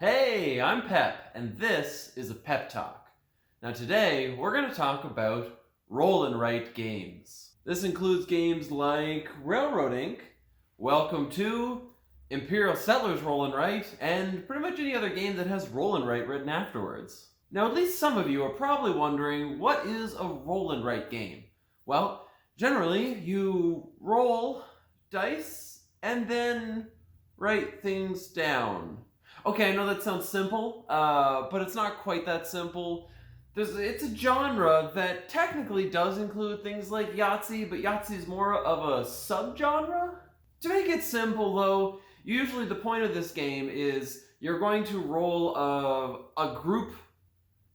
Hey, I'm Pep, and this is a Pep Talk. Now today, we're going to talk about roll and write games. This includes games like Railroad Inc., Welcome to, Imperial Settlers Roll and Write, and pretty much any other game that has roll and write written afterwards. Now at least some of you are probably wondering, what is a roll and write game? Well, generally, you roll dice and then write things down. Okay, I know that sounds simple, but it's not quite that simple. It's a genre that technically does include things like Yahtzee, but Yahtzee is more of a subgenre. To make it simple, though, usually the point of this game is you're going to roll a group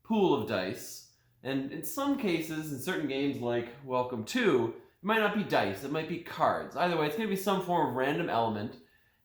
pool of dice, and in some cases, in certain games like Welcome to, it might not be dice, it might be cards. Either way, it's going to be some form of random element.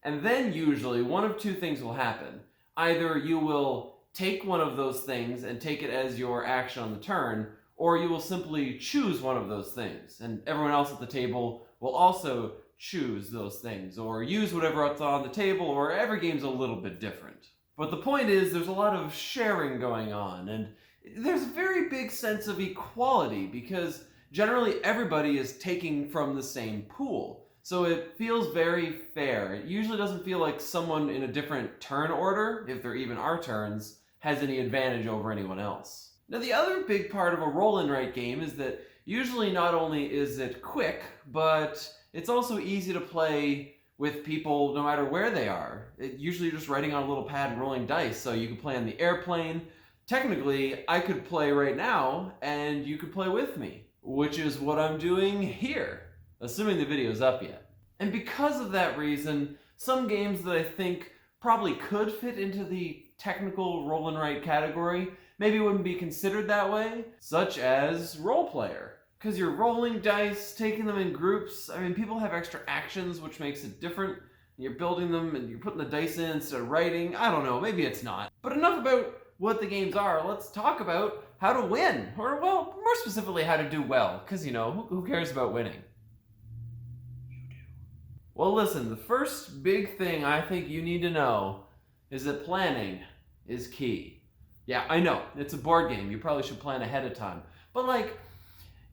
And then usually one of two things will happen. Either you will take one of those things and take it as your action on the turn, or you will simply choose one of those things. And everyone else at the table will also choose those things, or use whatever's on the table, or every game's a little bit different. But the point is, there's a lot of sharing going on, and there's a very big sense of equality, because generally everybody is taking from the same pool. So it feels very fair. It usually doesn't feel like someone in a different turn order, if there even are turns, has any advantage over anyone else. Now the other big part of a roll and write game is that usually not only is it quick, but it's also easy to play with people no matter where they are. Usually you're just writing on a little pad and rolling dice, so you can play on the airplane. Technically, I could play right now, and you could play with me, which is what I'm doing here, assuming the video's up yet. And because of that reason, some games that I think probably could fit into the technical roll and write category maybe wouldn't be considered that way, such as Roll Player. Because you're rolling dice, taking them in groups. I mean, people have extra actions, which makes it different. You're building them and you're putting the dice in instead of writing. I don't know, maybe it's not. But enough about what the games are. Let's talk about how to win. Or, well, more specifically, how to do well. Because, you know, who cares about winning? Well, listen, the first big thing I think you need to know is that planning is key. Yeah, I know, it's a board game. You probably should plan ahead of time. But like,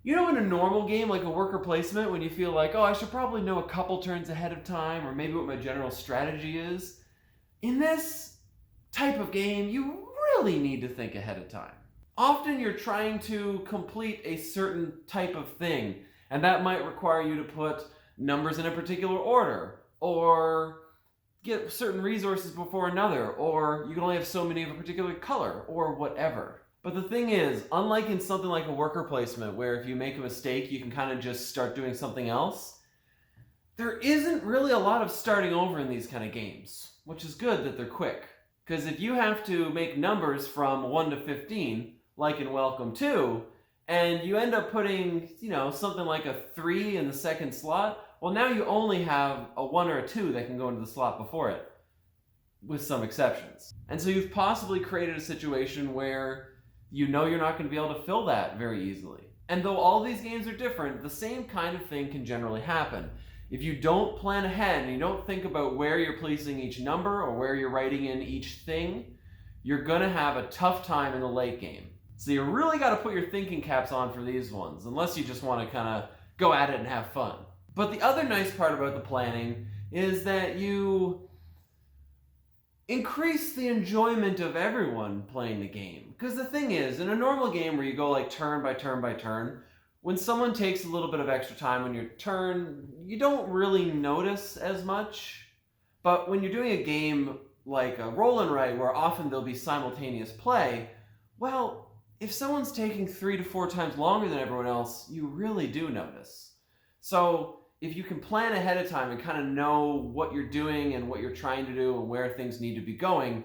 you know, in a normal game, like a worker placement, when you feel like, oh, I should probably know a couple turns ahead of time, or maybe what my general strategy is. In this type of game, you really need to think ahead of time. Often you're trying to complete a certain type of thing, and that might require you to put numbers in a particular order, or get certain resources before another, or you can only have so many of a particular color, or whatever. But the thing is, unlike in something like a worker placement, where if you make a mistake, you can kind of just start doing something else, there isn't really a lot of starting over in these kind of games, which is good that they're quick. Because if you have to make numbers from 1 to 15, like in Welcome to, and you end up putting, you know, something like a 3 in the second slot, well, now you only have a 1 or a 2 that can go into the slot before it, with some exceptions. And so you've possibly created a situation where you know you're not going to be able to fill that very easily. And though all these games are different, the same kind of thing can generally happen. If you don't plan ahead and you don't think about where you're placing each number or where you're writing in each thing, you're going to have a tough time in the late game. So you really got to put your thinking caps on for these ones, unless you just want to kind of go at it and have fun. But the other nice part about the planning is that you increase the enjoyment of everyone playing the game. Because the thing is, in a normal game where you go like turn by turn by turn, when someone takes a little bit of extra time on your turn, you don't really notice as much. But when you're doing a game like a roll and write, where often there'll be simultaneous play, well, if someone's taking 3 to 4 times longer than everyone else, you really do notice. So if you can plan ahead of time and kind of know what you're doing and what you're trying to do and where things need to be going,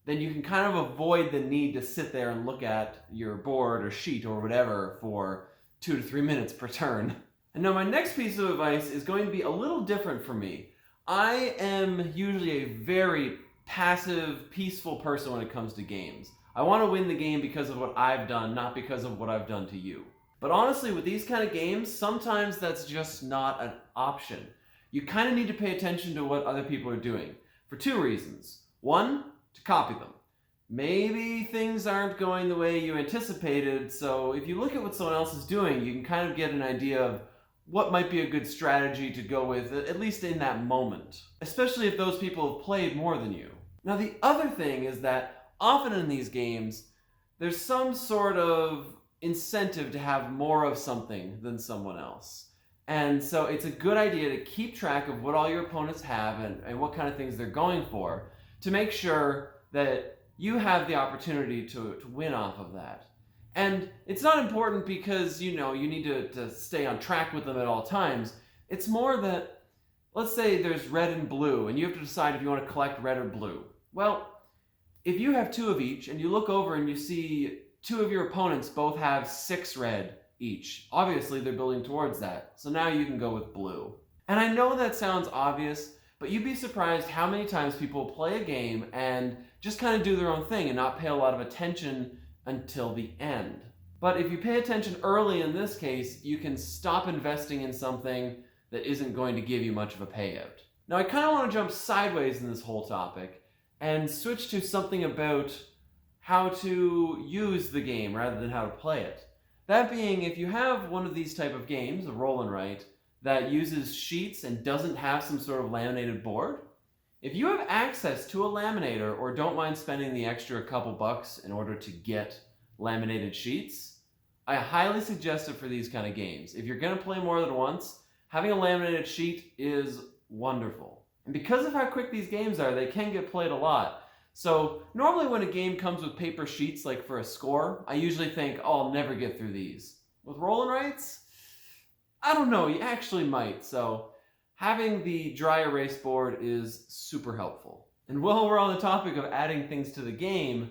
then you can kind of avoid the need to sit there and look at your board or sheet or whatever for 2 to 3 minutes per turn. And now my next piece of advice is going to be a little different for me. I am usually a very passive, peaceful person when it comes to games. I want to win the game because of what I've done, not because of what I've done to you. But honestly, with these kind of games, sometimes that's just not an option. You kind of need to pay attention to what other people are doing for 2 reasons. One, to copy them. Maybe things aren't going the way you anticipated, so if you look at what someone else is doing, you can kind of get an idea of what might be a good strategy to go with, at least in that moment, especially if those people have played more than you. Now, the other thing is that often in these games, there's some sort of incentive to have more of something than someone else. And so it's a good idea to keep track of what all your opponents have and what kind of things they're going for to make sure that you have the opportunity to win off of that. And it's not important because, you need to stay on track with them at all times. It's more that, let's say there's red and blue, and you have to decide if you want to collect red or blue. Well, if you have 2 of each, and you look over and you see 2 of your opponents both have 6 red each, obviously they're building towards that. So now you can go with blue. And I know that sounds obvious, but you'd be surprised how many times people play a game and just kind of do their own thing and not pay a lot of attention until the end. But if you pay attention early in this case, you can stop investing in something that isn't going to give you much of a payout. Now, I kind of want to jump sideways in this whole topic and switch to something about how to use the game rather than how to play it. That being, if you have one of these type of games, a roll and write, that uses sheets and doesn't have some sort of laminated board, if you have access to a laminator or don't mind spending the extra couple bucks in order to get laminated sheets, I highly suggest it for these kind of games. If you're going to play more than once, having a laminated sheet is wonderful. And because of how quick these games are, they can get played a lot. So normally when a game comes with paper sheets, like for a score, I usually think, oh, I'll never get through these. With roll and writes, I don't know, you actually might. So having the dry erase board is super helpful. And while we're on the topic of adding things to the game,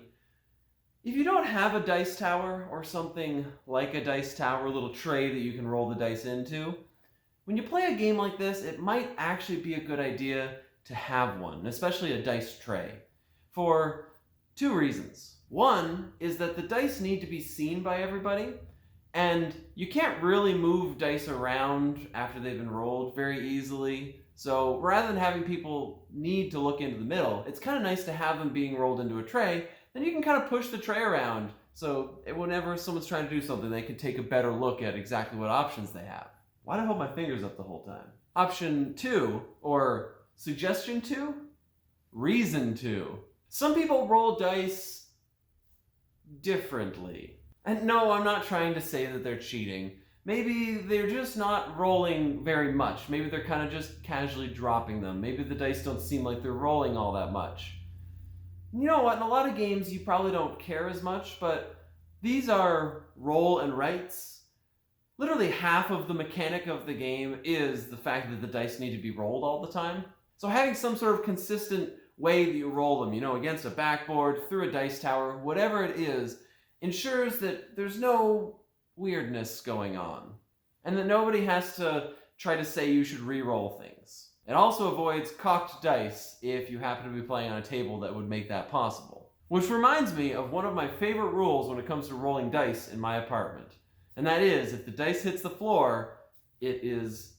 if you don't have a dice tower or something like a dice tower, a little tray that you can roll the dice into, when you play a game like this, it might actually be a good idea to have one, especially a dice tray, for 2 reasons. One is that the dice need to be seen by everybody, and you can't really move dice around after they've been rolled very easily. So rather than having people need to look into the middle, it's kind of nice to have them being rolled into a tray. Then you can kind of push the tray around so whenever someone's trying to do something, they can take a better look at exactly what options they have. Why do I hold my fingers up the whole time? Option 2, or suggestion 2, reason 2. Some people roll dice differently. And no, I'm not trying to say that they're cheating. Maybe they're just not rolling very much. Maybe they're kind of just casually dropping them. Maybe the dice don't seem like they're rolling all that much. You know what, in a lot of games you probably don't care as much, but these are roll and writes. Literally half of the mechanic of the game is the fact that the dice need to be rolled all the time. So having some sort of consistent way that you roll them, against a backboard, through a dice tower, whatever it is, ensures that there's no weirdness going on, and that nobody has to try to say you should re-roll things. It also avoids cocked dice if you happen to be playing on a table that would make that possible. Which reminds me of one of my favorite rules when it comes to rolling dice in my apartment. And that is, if the dice hits the floor, it is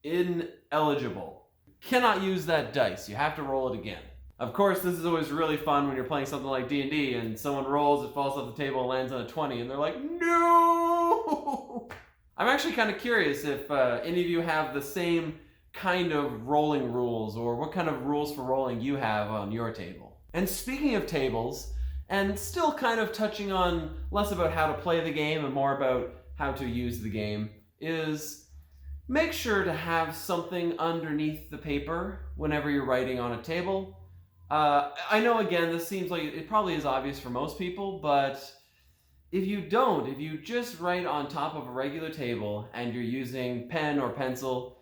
ineligible. Cannot use that dice. You have to roll it again. Of course, this is always really fun when you're playing something like D&D and someone rolls, it falls off the table and lands on a 20, and they're like, no! I'm actually kind of curious if any of you have the same kind of rolling rules, or what kind of rules for rolling you have on your table. And speaking of tables, and still kind of touching on less about how to play the game and more about how to use the game, is make sure to have something underneath the paper whenever you're writing on a table. I know, again, this seems like it probably is obvious for most people, but if you just write on top of a regular table and you're using pen or pencil,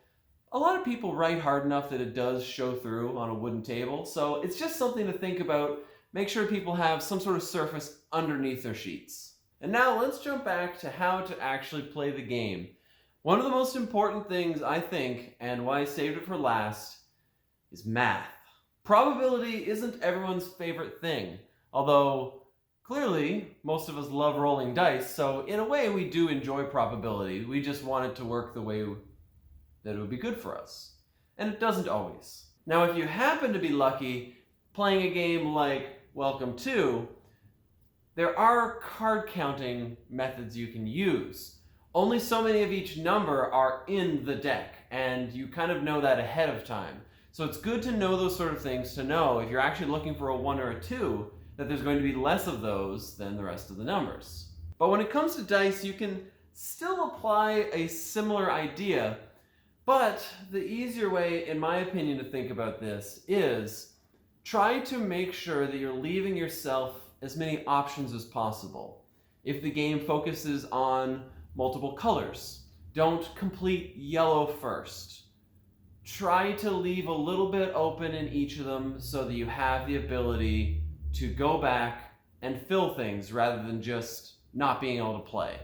a lot of people write hard enough that it does show through on a wooden table. So it's just something to think about. Make sure people have some sort of surface underneath their sheets. And now let's jump back to how to actually play the game. One of the most important things, I think, and why I saved it for last, is math. Probability isn't everyone's favorite thing, although clearly most of us love rolling dice, so in a way we do enjoy probability. We just want it to work the way that it would be good for us. And it doesn't always. Now, if you happen to be lucky playing a game like Welcome To, there are card counting methods you can use. Only so many of each number are in the deck, and you kind of know that ahead of time. So it's good to know those sort of things to know if you're actually looking for a 1 or a 2, that there's going to be less of those than the rest of the numbers. But when it comes to dice, you can still apply a similar idea, but the easier way, in my opinion, to think about this is try to make sure that you're leaving yourself as many options as possible. If the game focuses on multiple colors, don't complete yellow first. Try to leave a little bit open in each of them so that you have the ability to go back and fill things rather than just not being able to play.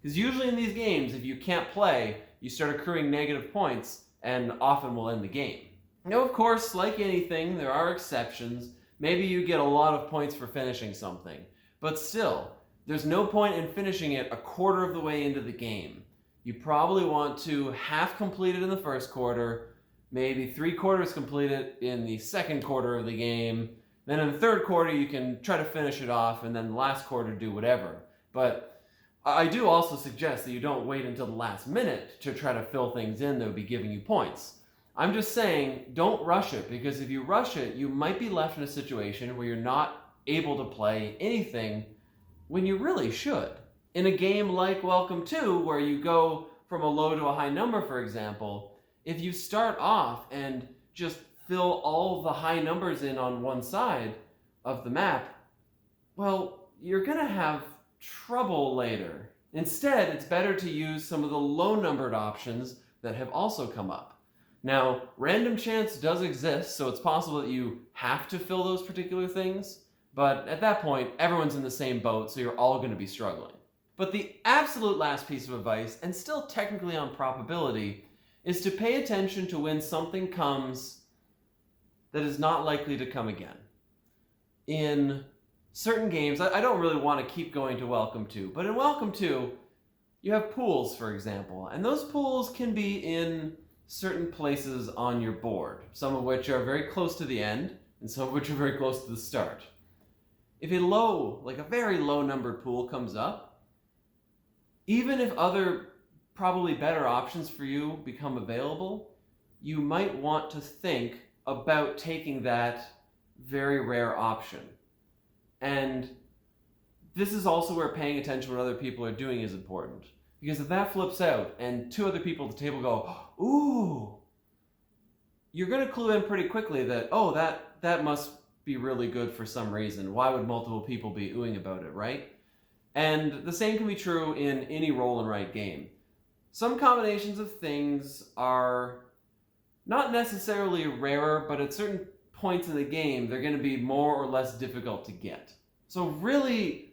Because usually in these games, if you can't play, you start accruing negative points and often will end the game. Now, of course, like anything, there are exceptions. Maybe you get a lot of points for finishing something, but still, there's no point in finishing it a quarter of the way into the game. You probably want to half complete it in the first quarter, maybe 3/4 complete it in the second quarter of the game, then in the third quarter you can try to finish it off, and then the last quarter do whatever. But I do also suggest that you don't wait until the last minute to try to fill things in that would be giving you points. I'm just saying, don't rush it, because if you rush it, you might be left in a situation where you're not able to play anything when you really should. In a game like Welcome To, where you go from a low to a high number, for example, if you start off and just fill all the high numbers in on one side of the map, well, you're going to have trouble later. Instead, it's better to use some of the low-numbered options that have also come up. Now, random chance does exist, so it's possible that you have to fill those particular things, but at that point, everyone's in the same boat, so you're all going to be struggling. But the absolute last piece of advice, and still technically on probability, is to pay attention to when something comes that is not likely to come again. In certain games, I don't really want to keep going to Welcome To, but in Welcome To, you have pools, for example, and those pools can be in certain places on your board, some of which are very close to the end, and some of which are very close to the start. If a very low numbered pool comes up, even if other probably better options for you become available, you might want to think about taking that very rare option. And this is also where paying attention to what other people are doing is important. Because if that flips out and 2 other people at the table go, ooh, you're going to clue in pretty quickly that, oh, that must be really good for some reason. Why would multiple people be oohing about it, right? And the same can be true in any roll and write game. Some combinations of things are not necessarily rarer, but at certain points in the game, they're going to be more or less difficult to get. So really,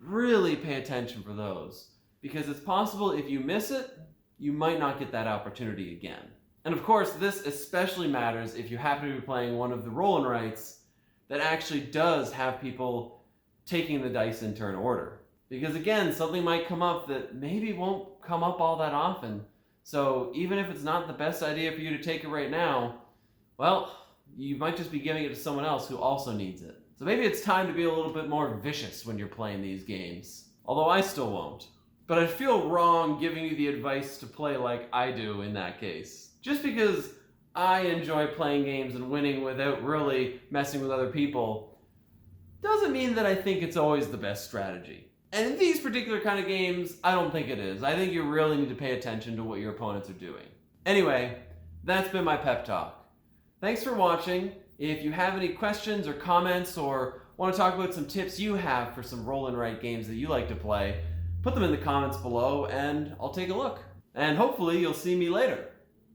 really pay attention for those, because it's possible if you miss it, you might not get that opportunity again. And of course, this especially matters if you happen to be playing one of the roll and writes that actually does have people taking the dice in turn order. Because again, something might come up that maybe won't come up all that often. So even if it's not the best idea for you to take it right now, well, you might just be giving it to someone else who also needs it. So maybe it's time to be a little bit more vicious when you're playing these games. Although I still won't. But I'd feel wrong giving you the advice to play like I do in that case. Just because I enjoy playing games and winning without really messing with other people doesn't mean that I think it's always the best strategy. And in these particular kind of games, I don't think it is. I think you really need to pay attention to what your opponents are doing. Anyway, that's been my pep talk. Thanks for watching. If you have any questions or comments or want to talk about some tips you have for some roll and write games that you like to play, put them in the comments below and I'll take a look. And hopefully you'll see me later.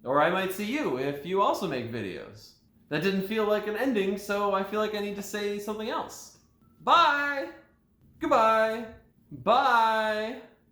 Or I might see you if you also make videos. That didn't feel like an ending, so I feel like I need to say something else. Bye! Goodbye! Bye!